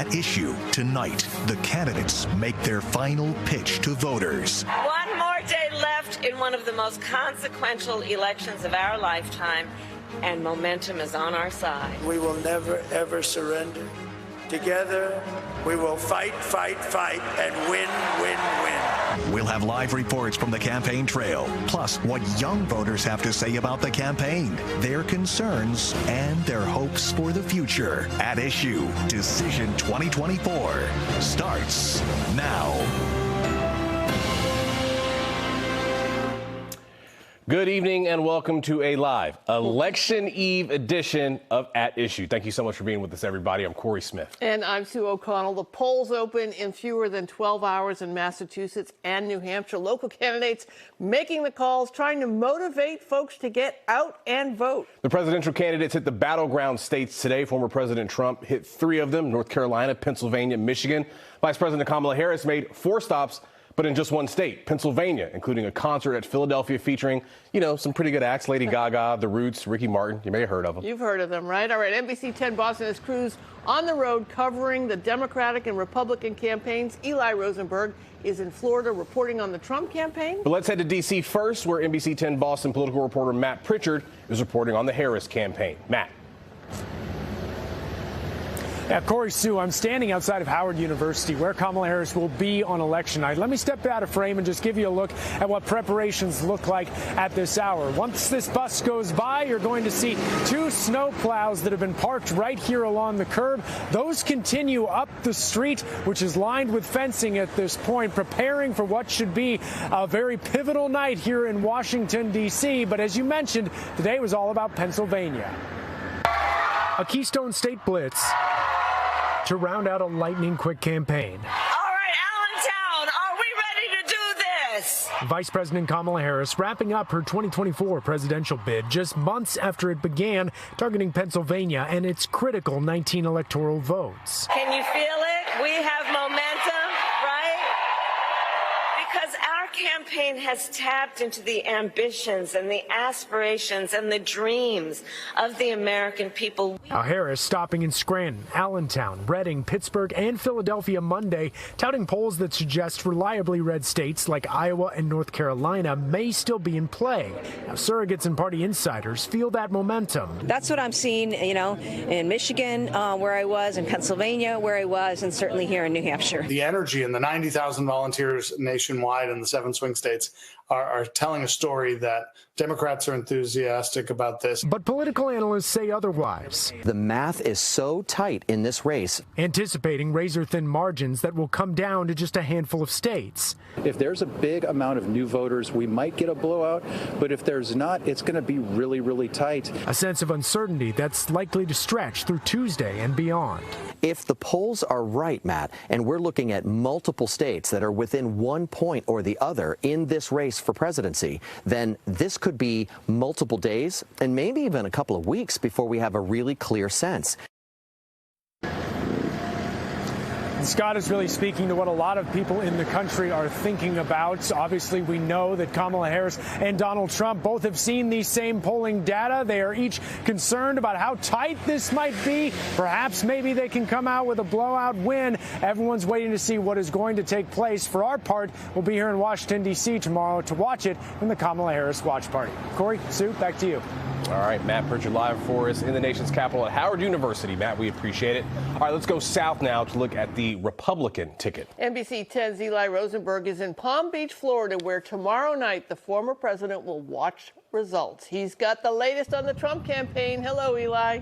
At Issue tonight, the candidates make their final pitch to voters. One more day left in one of the most consequential elections of our lifetime, and momentum is on our side. We will never, ever surrender. Together, we will fight, fight, fight, and win, win, win. We'll have live reports from the campaign trail, plus what young voters have to say about the campaign, their concerns, and their hopes for the future. At Issue, Decision 2024 starts now. Good evening and welcome to a live Election Eve edition of At Issue. Thank you so much for being with us, everybody. I'm Corey Smith. And I'm Sue O'Connell. The polls open in fewer than 12 hours in Massachusetts and New Hampshire. Local candidates making the calls, trying to motivate folks to get out and vote. The presidential candidates hit the battleground states today. Former President Trump hit 3 of them: North Carolina, Pennsylvania, Michigan. Vice President Kamala Harris made 4 stops, but in just one state, Pennsylvania, including a concert at Philadelphia featuring, some pretty good acts: Lady Gaga, The Roots, Ricky Martin. You may have heard of them. You've heard of them, right? All right, NBC 10 Boston has crews on the road covering the Democratic and Republican campaigns. Eli Rosenberg is in Florida reporting on the Trump campaign. But let's head to D.C. first, where NBC 10 Boston political reporter Matt Pritchard is reporting on the Harris campaign. Matt. Yeah, Corey, Sue, I'm standing outside of Howard University, where Kamala Harris will be on election night. Let me step out of frame and just give you a look at what preparations look like at this hour. Once this bus goes by, you're going to see 2 snow plows that have been parked right here along the curb. Those continue up the street, which is lined with fencing at this point, preparing for what should be a very pivotal night here in Washington, D.C. But as you mentioned, today was all about Pennsylvania. A Keystone State Blitz to round out a lightning-quick campaign. All right, Allentown, are we ready to do this? Vice President Kamala Harris wrapping up her 2024 presidential bid just months after it began, targeting Pennsylvania and its critical 19 electoral votes. Can you feel it? We have momentum, right? Because our campaign has tapped into the ambitions and the aspirations and the dreams of the American people. Now Harris stopping in Scranton, Allentown, Reading, Pittsburgh, and Philadelphia Monday, touting polls that suggest reliably red states like Iowa and North Carolina may still be in play. Now surrogates and party insiders feel that momentum. That's what I'm seeing, in Michigan, where I was, in Pennsylvania, where I was, and certainly here in New Hampshire. The energy and the 90,000 volunteers nationwide in the 7 swing states are telling a story that Democrats are enthusiastic about this. But political analysts say otherwise. The math is so tight in this race. Anticipating razor-thin margins that will come down to just a handful of states. If there's a big amount of new voters, we might get a blowout. But if there's not, it's going to be really, really tight. A sense of uncertainty that's likely to stretch through Tuesday and beyond. If the polls are right, Matt, and we're looking at multiple states that are within 1 point or the other in this race for presidency, then this could be multiple days and maybe even a couple of weeks before we have a really clear sense. Scott is really speaking to what a lot of people in the country are thinking about. Obviously, we know that Kamala Harris and Donald Trump both have seen these same polling data. They are each concerned about how tight this might be. Perhaps maybe they can come out with a blowout win. Everyone's waiting to see what is going to take place. For our part, we'll be here in Washington, D.C. tomorrow to watch it in the Kamala Harris Watch Party. Corey, Sue, back to you. All right, Matt Pritchard live for us in the nation's capital at Howard University. Matt, we appreciate it. All right, let's go south now to look at the Republican ticket. NBC 10's Eli Rosenberg is in Palm Beach, Florida, where tomorrow night the former president will watch results. He's got the latest on the Trump campaign. Hello, Eli.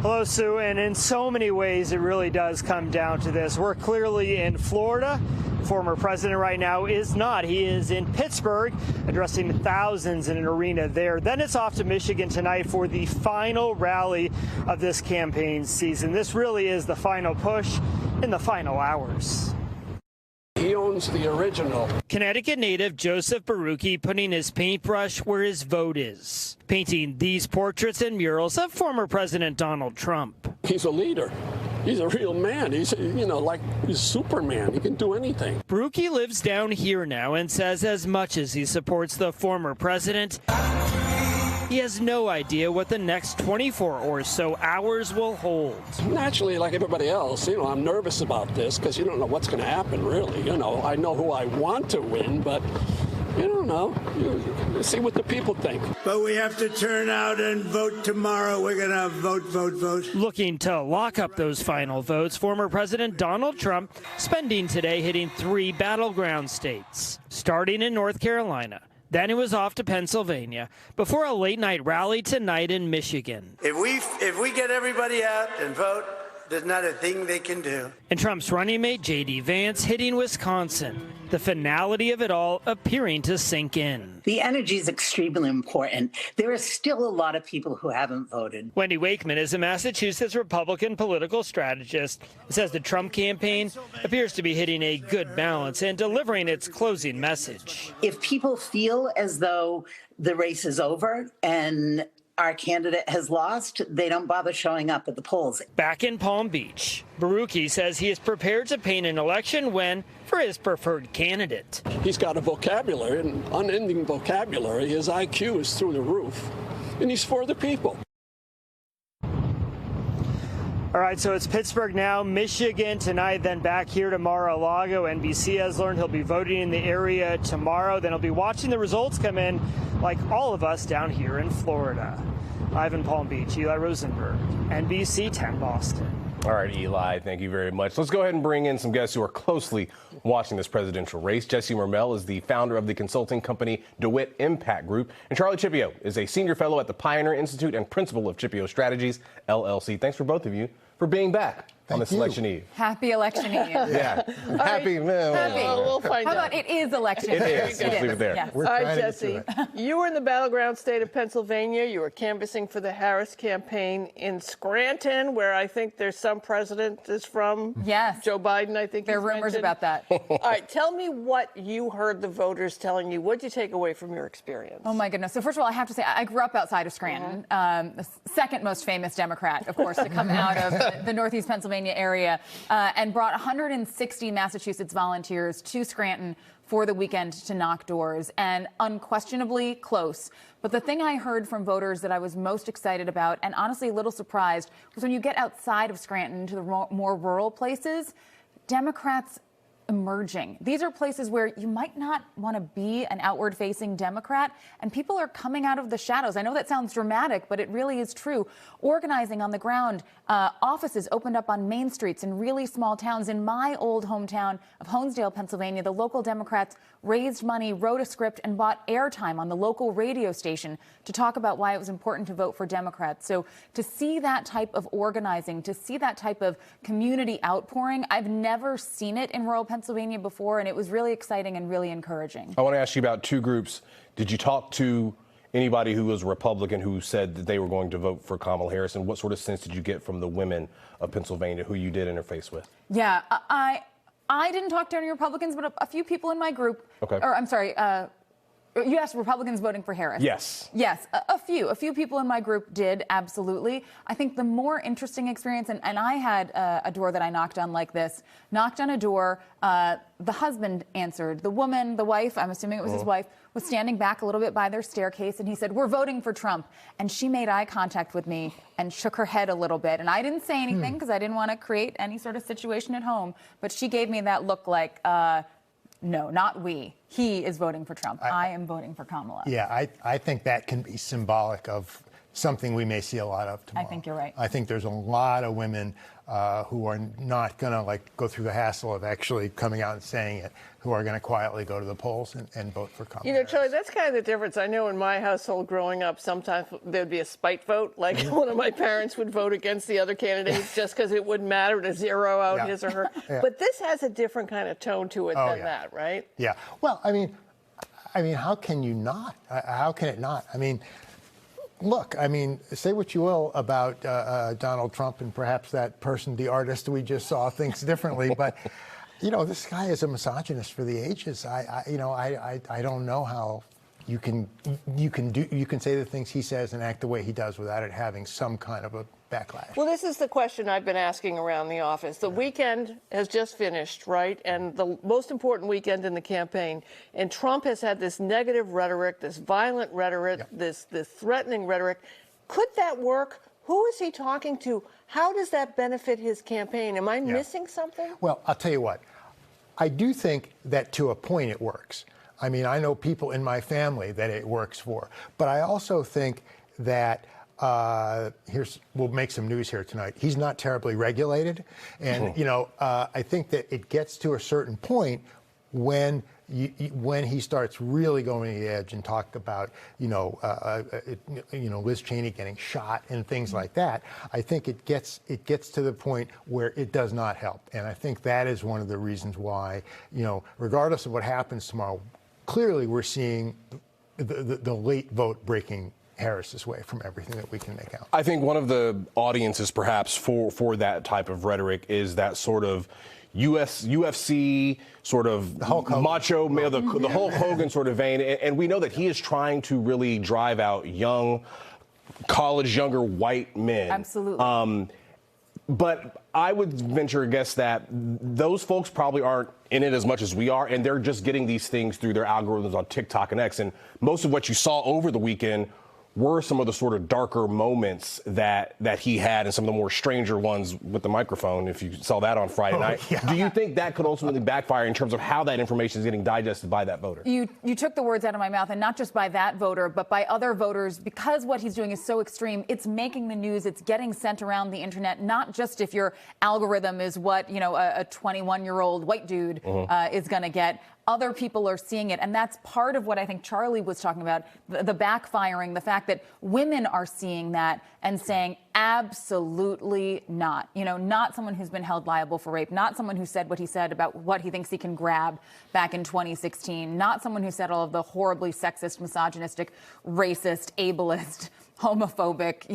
Hello, Sue, and in so many ways it really does come down to this. We're clearly in Florida. The former president right now is not. He is in Pittsburgh addressing thousands in an arena there. Then it's off to Michigan tonight for the final rally of this campaign season. This really is the final push in the final hours. He owns the original. Connecticut native Joseph Barucki putting his paintbrush where his vote is, painting these portraits and murals of former President Donald Trump. He's a leader. He's a real man. He's, like he's Superman. He can do anything. Barucki lives down here now and says as much as he supports the former president, he has no idea what the next 24 or so hours will hold. Naturally, like everybody else, I'm nervous about this because you don't know what's going to happen, really. I know who I want to win, but you don't know. You see what the people think. But we have to turn out and vote tomorrow. We're going to vote. Looking to lock up those final votes, former President Donald Trump spending today hitting 3 battleground states, starting in North Carolina. Then he was off to Pennsylvania before a late-night rally tonight in Michigan. If we get everybody out and vote, there's not a thing they can do. And Trump's running mate, J.D. Vance, hitting Wisconsin. The finality of it all appearing to sink in. The energy is extremely important. There are still a lot of people who haven't voted. Wendy Wakeman is a Massachusetts Republican political strategist. Says the Trump campaign appears to be hitting a good balance and delivering its closing message. If people feel as though the race is over and our candidate has lost, they don't bother showing up at the polls. Back in Palm Beach, Baruchi says he is prepared to paint an election win for his preferred candidate. He's got a vocabulary, an unending vocabulary. His IQ is through the roof, and he's for the people. All right, so it's Pittsburgh now, Michigan tonight, then back here to Mar-a-Lago. NBC has learned he'll be voting in the area tomorrow. Then he'll be watching the results come in, like all of us down here in Florida. Live in Palm Beach, Eli Rosenberg, NBC 10 Boston. All right, Eli, thank you very much. Let's go ahead and bring in some guests who are closely watching this presidential race. Jesse Mermel is the founder of the consulting company DeWitt Impact Group. And Charlie Chipio is a senior fellow at the Pioneer Institute and principal of Chipio Strategies, LLC. Thanks for both of you for being back on this election eve. Happy election eve. Yeah. Happy. We'll find How out. about it is election It eve? is. Let's leave it there. Yes. All right, Jesse, you were in the battleground state of Pennsylvania. You were canvassing for the Harris campaign in Scranton, where I think there's some president is from. Yes. Joe Biden, I think. There are rumors about that. All right, tell me what you heard the voters telling you. What did you take away from your experience? Oh, my goodness. So first of all, I have to say, I grew up outside of Scranton, the second most famous Democrat, of course, to come out of the Northeast Pennsylvania area, and brought 160 Massachusetts volunteers to Scranton for the weekend to knock doors, and unquestionably close. But the thing I heard from voters that I was most excited about, and honestly a little surprised, was when you get outside of Scranton to the more rural places, Democrats emerging. These are places where you might not want to be an outward-facing Democrat, and people are coming out of the shadows. I know that sounds dramatic, but it really is true. Organizing on the ground, offices opened up on main streets in really small towns. In my old hometown of Honesdale, Pennsylvania, the local Democrats raised money, wrote a script, and bought airtime on the local radio station to talk about why it was important to vote for Democrats. So to see that type of organizing, to see that type of community outpouring, I've never seen it in rural Pennsylvania before, and it was really exciting and really encouraging. I want to ask you about two groups. Did you talk to anybody who was Republican who said that they were going to vote for Kamala Harris, and what sort of sense did you get from the women of Pennsylvania who you did interface with? Yeah, I didn't talk to any Republicans, but a few people in my group. Okay. Or I'm sorry. You asked Republicans voting for Harris. Yes. Yes, a few people in my group did, absolutely. I think the more interesting experience, and I had a door that I knocked on like this, knocked on a door, the husband answered. The woman, the wife, I'm assuming it was his wife, was standing back a little bit by their staircase, and he said, "We're voting for Trump." And she made eye contact with me and shook her head a little bit. And I didn't say anything because I didn't want to create any sort of situation at home. But she gave me that look like, no, not we. He is voting for Trump. I am voting for Kamala. Yeah, I think that can be symbolic of something we may see a lot of tomorrow. I think you're right. I think there's a lot of women who are not going to go through the hassle of actually coming out and saying it, who are going to quietly go to the polls and vote for Kamala. You know, Charlie, that's kind of the difference. I know in my household growing up, sometimes there'd be a spite vote. Like one of my parents would vote against the other candidates just because it wouldn't matter to zero out his or her. Yeah. But this has a different kind of tone to it than that, right? Yeah. Well, I mean, how can you not? How can it not? I mean, look, I mean, say what you will about Donald Trump, and perhaps that person, the artist we just saw, thinks differently. But, you know, this guy is a misogynist for the ages. I don't know how you can say the things he says and act the way he does without it having some kind of a backlash. Well, this is the question I've been asking around the office. The weekend has just finished, right? And the most important weekend in the campaign. And Trump has had this negative rhetoric, this violent rhetoric, this threatening rhetoric. Could that work? Who is he talking to? How does that benefit his campaign? Am I missing something? Well, I'll tell you what. I do think that to a point it works. I mean, I know people in my family that it works for. But I also think that we'll make some news here tonight. He's not terribly regulated. And, I think that it gets to a certain point when he starts really going to the edge and talk about, Liz Cheney getting shot and things like that. I think it gets to the point where it does not help. And I think that is one of the reasons why, regardless of what happens tomorrow, clearly we're seeing the late vote breaking Harris's way from everything that we can make out. I think one of the audiences perhaps for that type of rhetoric is that sort of UFC sort of macho male, the Hulk Hogan sort of vein. And we know that he is trying to really drive out younger white men. Absolutely. But I would venture a guess that those folks probably aren't in it as much as we are, and they're just getting these things through their algorithms on TikTok and X. And most of what you saw over the weekend were some of the sort of darker moments that he had and some of the more stranger ones with the microphone, if you saw that on Friday night. Yeah. Do you think that could ultimately backfire in terms of how that information is getting digested by that voter? You took the words out of my mouth, and not just by that voter, but by other voters, because what he's doing is so extreme. It's making the news. It's getting sent around the internet, not just if your algorithm is what, a 21-year-old white dude is going to get. Other people are seeing it. And that's part of what I think Charlie was talking about, the backfiring, the fact that women are seeing that and saying, absolutely not. Not someone who's been held liable for rape, not someone who said what he said about what he thinks he can grab back in 2016, not someone who said all of the horribly sexist, misogynistic, racist, ableist, homophobic,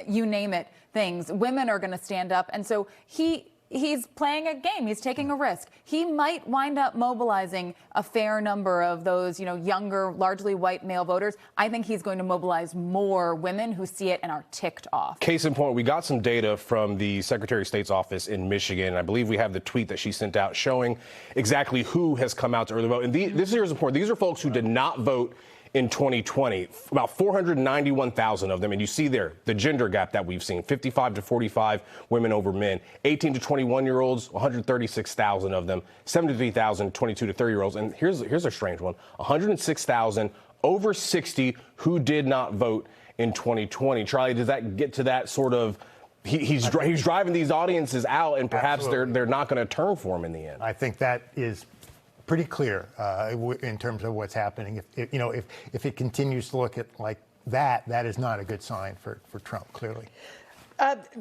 you name it, things. Women are going to stand up. And so he's playing a game. He's taking a risk. He might wind up mobilizing a fair number of those, younger, largely white male voters. I think he's going to mobilize more women who see it and are ticked off. Case in point, we got some data from the Secretary of State's office in Michigan. I believe we have the tweet that she sent out showing exactly who has come out to early vote. And this here is important. These are folks who did not vote in 2020, about 491,000 of them. And you see there the gender gap that we've seen, 55 to 45 women over men, 18 to 21-year-olds, 136,000 of them, 73,000 22 to 30-year-olds. And here's a strange one, 106,000 over 60 who did not vote in 2020. Charlie, does that get to that sort of, he's driving these audiences out, and perhaps they're not going to turn for him in the end? I think that is pretty clear in terms of what's happening. If it continues to look at like that, that is not a good sign for Trump, clearly.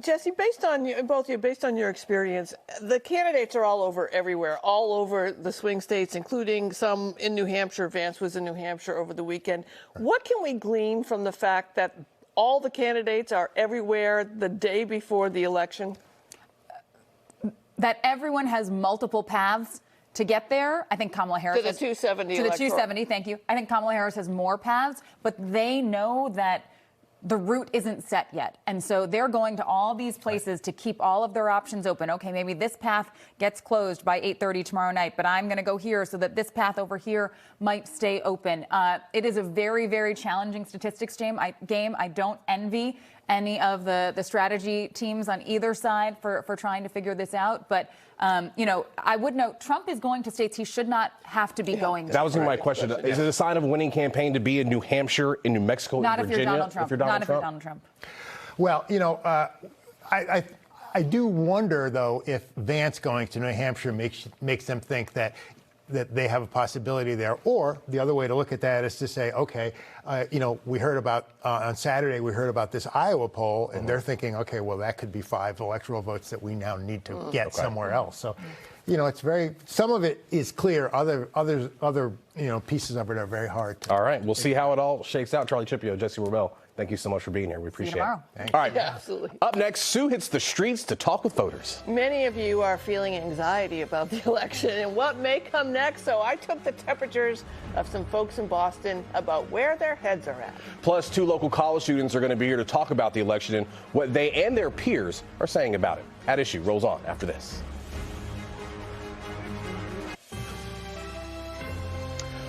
Jesse, based on your experience, the candidates are all over everywhere, all over the swing states, including some in New Hampshire. Vance was in New Hampshire over the weekend. Right. What can we glean from the fact that all the candidates are everywhere the day before the election? That everyone has multiple paths to get there. I think Kamala Harris to the 270 to the 270. Thank you. I think Kamala Harris has more paths, but they know that the route isn't set yet. And so they're going to all these places to keep all of their options open. Okay, maybe this path gets closed by 8:30 tomorrow night, but I'm going to go here so that this path over here might stay open. It is a very, very challenging statistics game. I don't envy any of the strategy teams on either side for trying to figure this out. But, I would note Trump is going to states he should not have to be going to. That was my question. Is it a sign of a winning campaign to be in New Hampshire, in New Mexico, not in Virginia? If you're Donald Trump. Not if you're Donald Trump. Well, I do wonder, though, if Vance going to New Hampshire makes them think that they have a possibility there. Or the other way to look at that is to say, okay, we heard about on Saturday, we heard about this Iowa poll, and they're thinking, okay, well, that could be 5 electoral votes that we now need to get somewhere else. So, it's some of it is clear. Other pieces of it are very hard to. All right. We'll see how it all shakes out. Charlie Chipio, Jesse Rebell. Thank you so much for being here. We appreciate it. tomorrow. All right. Yeah, absolutely. Up next, Sue hits the streets to talk with voters. Many of you are feeling anxiety about the election and what may come next, so I took the temperatures of some folks in Boston about where their heads are at. Plus, 2 local college students are going to be here to talk about the election and what they and their peers are saying about it. At Issue rolls on after this.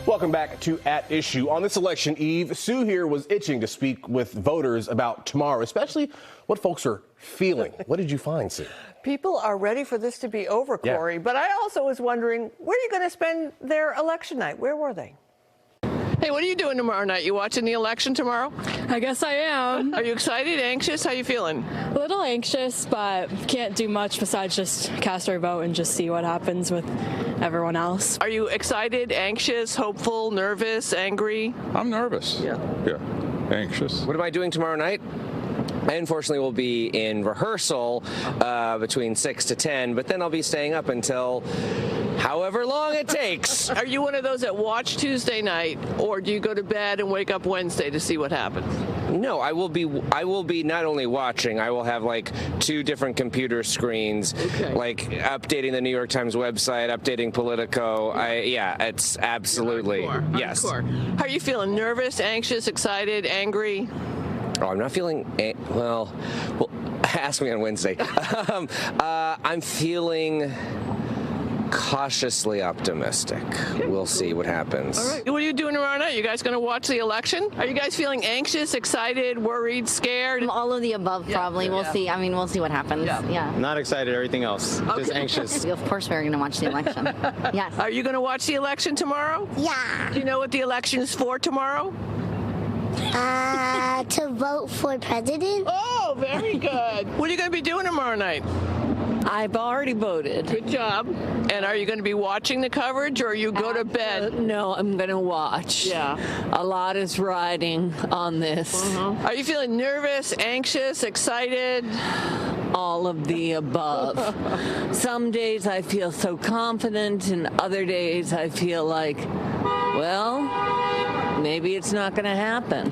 Welcome back to At Issue. On this election eve, Sue here was itching to speak with voters about tomorrow, especially what folks are feeling. What did you find, Sue? People are ready for this to be over, Corey, but I also was wondering, where are you going to spend their election night? Where were they? Hey, what are you doing tomorrow night? You watching the election tomorrow? I guess I am. Are you excited, anxious? How you feeling? A little anxious, but can't do much besides just cast our vote and just see what happens with everyone else. Are you excited, anxious, hopeful, nervous, angry? I'm nervous. Yeah. Anxious. What am I doing tomorrow night? I unfortunately will be in rehearsal between 6 to 10, but then I'll be staying up until however long it takes. Are you one of those that watch Tuesday night, or do you go to bed and wake up Wednesday to see what happens? No, I will be not only watching, I will have like 2 different computer screens, like updating the New York Times website, updating Politico. It's absolutely, yes. How are you feeling? Nervous, anxious, excited, angry? Oh, I'm not feeling, well, ask me on Wednesday. I'm feeling cautiously optimistic. We'll see what happens. All right. What are you doing tomorrow night? You guys going to watch the election? Are you guys feeling anxious, excited, worried, scared? All of the above, probably. We'll see. I mean, we'll see what happens. Yeah. Not excited, everything else. Just anxious. Of course we're going to watch the election. Yes. Are you going to watch the election tomorrow? Yeah. Do you know what the election is for tomorrow? To vote for president. Oh, very good. What are you going to be doing tomorrow night? I've already voted. Good job. And are you going to be watching the coverage, or you go to bed? No, I'm going to watch. Yeah. A lot is riding on this. Are you feeling nervous, anxious, excited? All of the above. Some days I feel so confident, and other days I feel like, well, maybe it's not going to happen.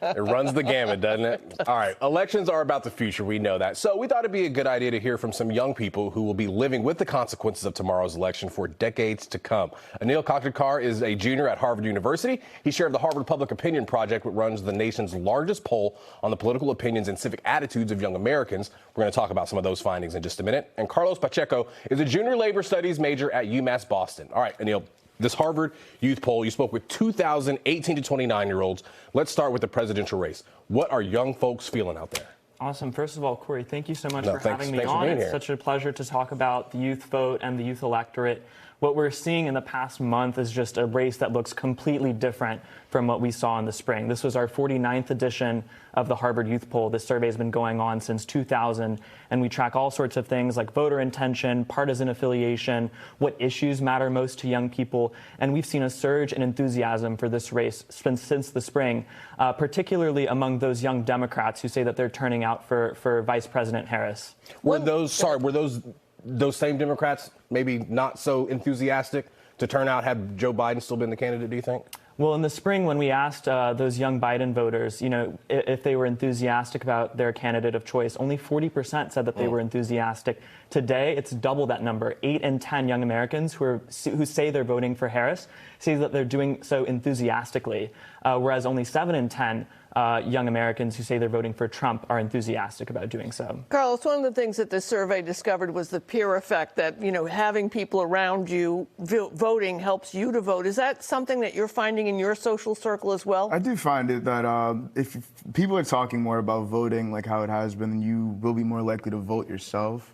It runs the gamut, doesn't it? All right, elections are about the future. We know that. So we thought it'd be a good idea to hear from some young people who will be living with the consequences of tomorrow's election for decades to come. Anil Kakadkar is a junior at Harvard University. He's chair of the Harvard Public Opinion Project, which runs the nation's largest poll on the political opinions and civic attitudes of young Americans. We're going to talk about some of those findings in just a minute. And Carlos Pacheco is a junior labor studies major at UMass Boston. All right, Anil, this Harvard youth poll, you spoke with 2,000 18 to 29-year-olds. Let's start with the presidential race. What are young folks feeling out there? Awesome. First of all, Corey, thank you so much for having me thanks on. For being it's here. such a pleasure to talk about the youth vote and the youth electorate. What we're seeing in the past month is just a race that looks completely different from what we saw in the spring. This was our 49th edition of the Harvard Youth Poll. This survey has been going on since 2000, and we track all sorts of things like voter intention, partisan affiliation, what issues matter most to young people, and we've seen a surge in enthusiasm for this race since the spring, particularly among those young Democrats who say that they're turning out for Vice President Harris. Were those same Democrats maybe not so enthusiastic to turn out had Joe Biden still been the candidate, do you think? Well, in the spring, when we asked those young Biden voters, if they were enthusiastic about their candidate of choice, only 40% said that they were enthusiastic. Today, it's double that number. 8 in 10 young Americans who say they're voting for Harris say that they're doing so enthusiastically, whereas only 7 in 10 young Americans who say they're voting for Trump are enthusiastic about doing so. Carlos, one of the things that this survey discovered was the peer effect, that, having people around you voting helps you to vote. Is that something that you're finding in your social circle as well? I do find it that if people are talking more about voting like how it has been, then you will be more likely to vote yourself.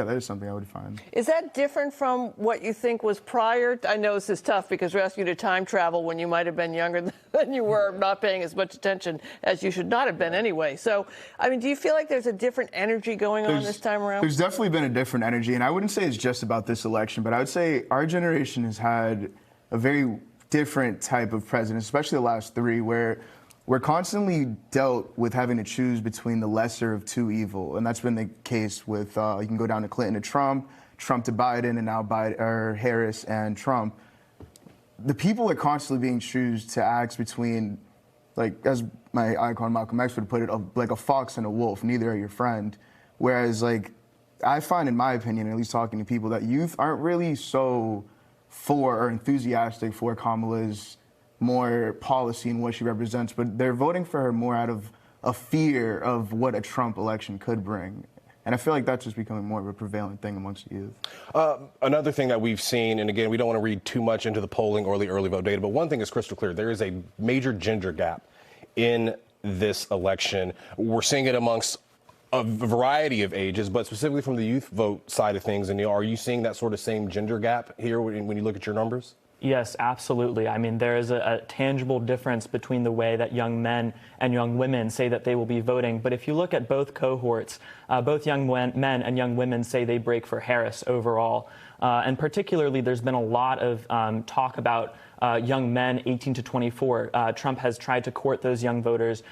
That is something I would find. Is that different from what you think was prior? I know this is tough because we're asking you to time travel when you might have been younger than you were, not paying as much attention as you should not have been anyway. So, do you feel like there's a different energy going on this time around? There's definitely been a different energy, and I wouldn't say it's just about this election, but I would say our generation has had a very different type of president, especially the last 3, where we're constantly dealt with having to choose between the lesser of 2 evil, and that's been the case with, you can go down to Clinton to Trump, Trump to Biden, and now Harris and Trump. The people are constantly being chosen to act between like as my icon Malcolm X would put it, like a fox and a wolf. Neither are your friend. Whereas, like, I find, in my opinion, at least talking to people, that youth aren't really so for or enthusiastic for Kamala's more policy and what she represents, but they're voting for her more out of a fear of what a Trump election could bring. And I feel like that's just becoming more of a prevalent thing amongst the youth. Another thing that we've seen, and again, we don't want to read too much into the polling or the early vote data, but one thing is crystal clear. There is a major gender gap in this election. We're seeing it amongst a variety of ages, but specifically from the youth vote side of things. And are you seeing that sort of same gender gap here when you look at your numbers? Yes, absolutely. I mean, there is a tangible difference between the way that young men and young women say that they will be voting. But if you look at both cohorts, both young men and young women say they break for Harris overall. And particularly, there's been a lot of talk about young men 18 to 24. Trump has tried to court those young voters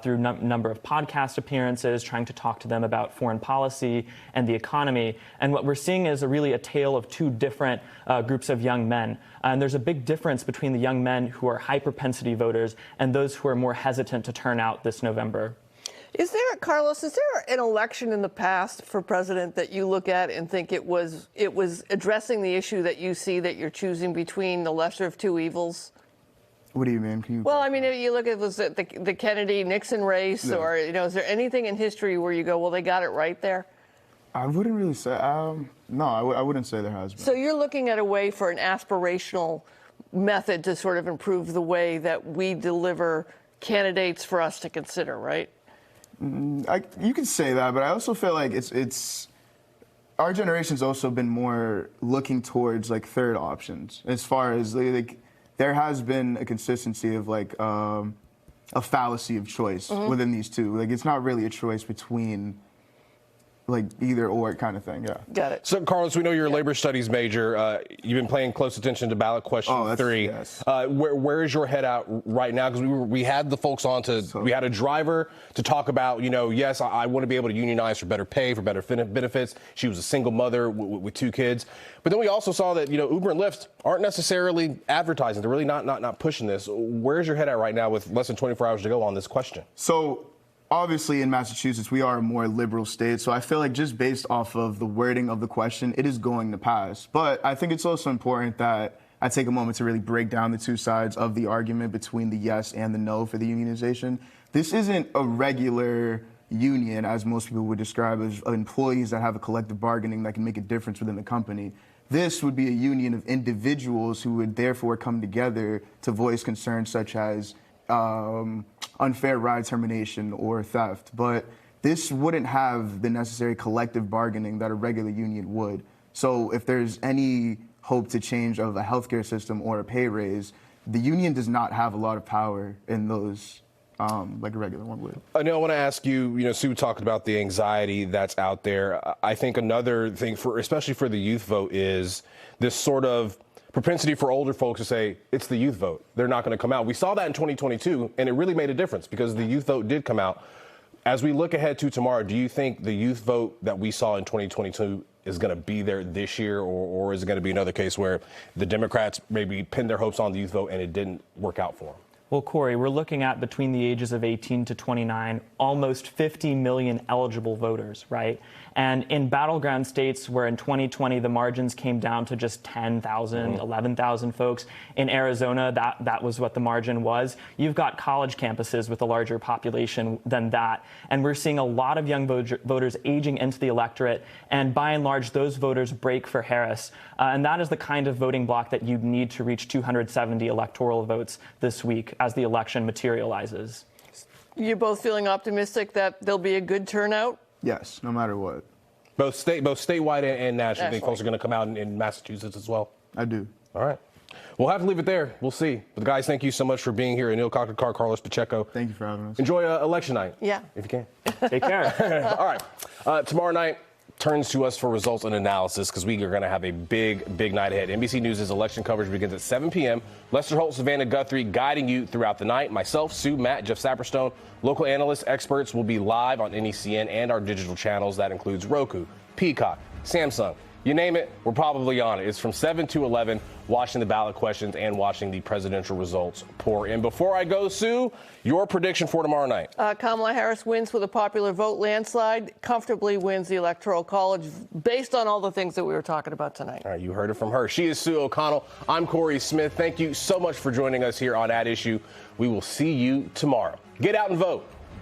through a number of podcast appearances, trying to talk to them about foreign policy and the economy. And what we're seeing is really a tale of two different groups of young men. And there's a big difference between the young men who are high propensity voters and those who are more hesitant to turn out this November. Carlos, is there an election in the past for president that you look at and think it was addressing the issue that you see that you're choosing between the lesser of two evils? What do you mean? Well, I mean, if you look at the Kennedy-Nixon race, Yeah. or, is there anything in history where you go, well, they got it right there? I wouldn't really say, no, I wouldn't say there has been. So you're looking at a way for an aspirational method to sort of improve the way that we deliver candidates for us to consider, right? You can say that, but I also feel like it's our generation's also been more looking towards like third options as far as like there has been a consistency of like a fallacy of choice within these two. Like it's not really a choice between like either or kind of thing. Yeah. Got it. So, Carlos, we know you're a labor studies major. You've been paying close attention to ballot question 3. Yes. Where is your head at right now? Because we had the folks on we had a driver to talk about, yes, I want to be able to unionize for better pay, for better benefits. She was a single mother with 2 kids. But then we also saw that, Uber and Lyft aren't necessarily advertising. They're really not pushing this. Where's your head at right now with less than 24 hours to go on this question? So, obviously, in Massachusetts, we are a more liberal state, so I feel like just based off of the wording of the question, it is going to pass. But I think it's also important that I take a moment to really break down the two sides of the argument between the yes and the no for the unionization. This isn't a regular union, as most people would describe, as employees that have a collective bargaining that can make a difference within the company. This would be a union of individuals who would therefore come together to voice concerns such as unfair ride termination or theft, but this wouldn't have the necessary collective bargaining that a regular union would. So if there's any hope to change of a healthcare system or a pay raise, the union does not have a lot of power in those like a regular one would. I want to ask you, Sue talked about the anxiety that's out there. I think another thing, especially for the youth vote, is this sort of propensity for older folks to say it's the youth vote. They're not going to come out. We saw that in 2022, and it really made a difference because the youth vote did come out. As we look ahead to tomorrow, do you think the youth vote that we saw in 2022 is going to be there this year, or is it going to be another case where the Democrats maybe pinned their hopes on the youth vote and it didn't work out for them? Well, Corey, we're looking at between the ages of 18 to 29, almost 50 million eligible voters, right? And in battleground states where in 2020 the margins came down to just 10,000, 11,000 folks, in Arizona that was what the margin was. You've got college campuses with a larger population than that. And we're seeing a lot of young voters aging into the electorate. And by and large, those voters break for Harris. And that is the kind of voting bloc that you'd need to reach 270 electoral votes this week as the election materializes. You're both feeling optimistic that there'll be a good turnout? Yes, no matter what. Both statewide and national. I think folks are going to come out in Massachusetts as well. I do. All right. We'll have to leave it there. We'll see. But guys, thank you so much for being here. Anil Kakar, Carlos Pacheco. Thank you for having us. Enjoy election night. Yeah. If you can. Take care. All right. Tomorrow night turns to us for results and analysis because we are going to have a big night ahead. NBC News' election coverage begins at 7 p.m. Lester Holt, Savannah Guthrie guiding you throughout the night. Myself, Sue, Matt, Jeff Saperstone, local analysts, experts will be live on NECN and our digital channels. That includes Roku, Peacock, Samsung, You name it, we're probably on it. It's from 7 to 11, watching the ballot questions and watching the presidential results pour in. Before I go, Sue, your prediction for tomorrow night. Kamala Harris wins with a popular vote landslide, comfortably wins the Electoral College based on all the things that we were talking about tonight. All right, you heard it from her. She is Sue O'Connell. I'm Corey Smith. Thank you so much for joining us here on At Issue. We will see you tomorrow. Get out and vote.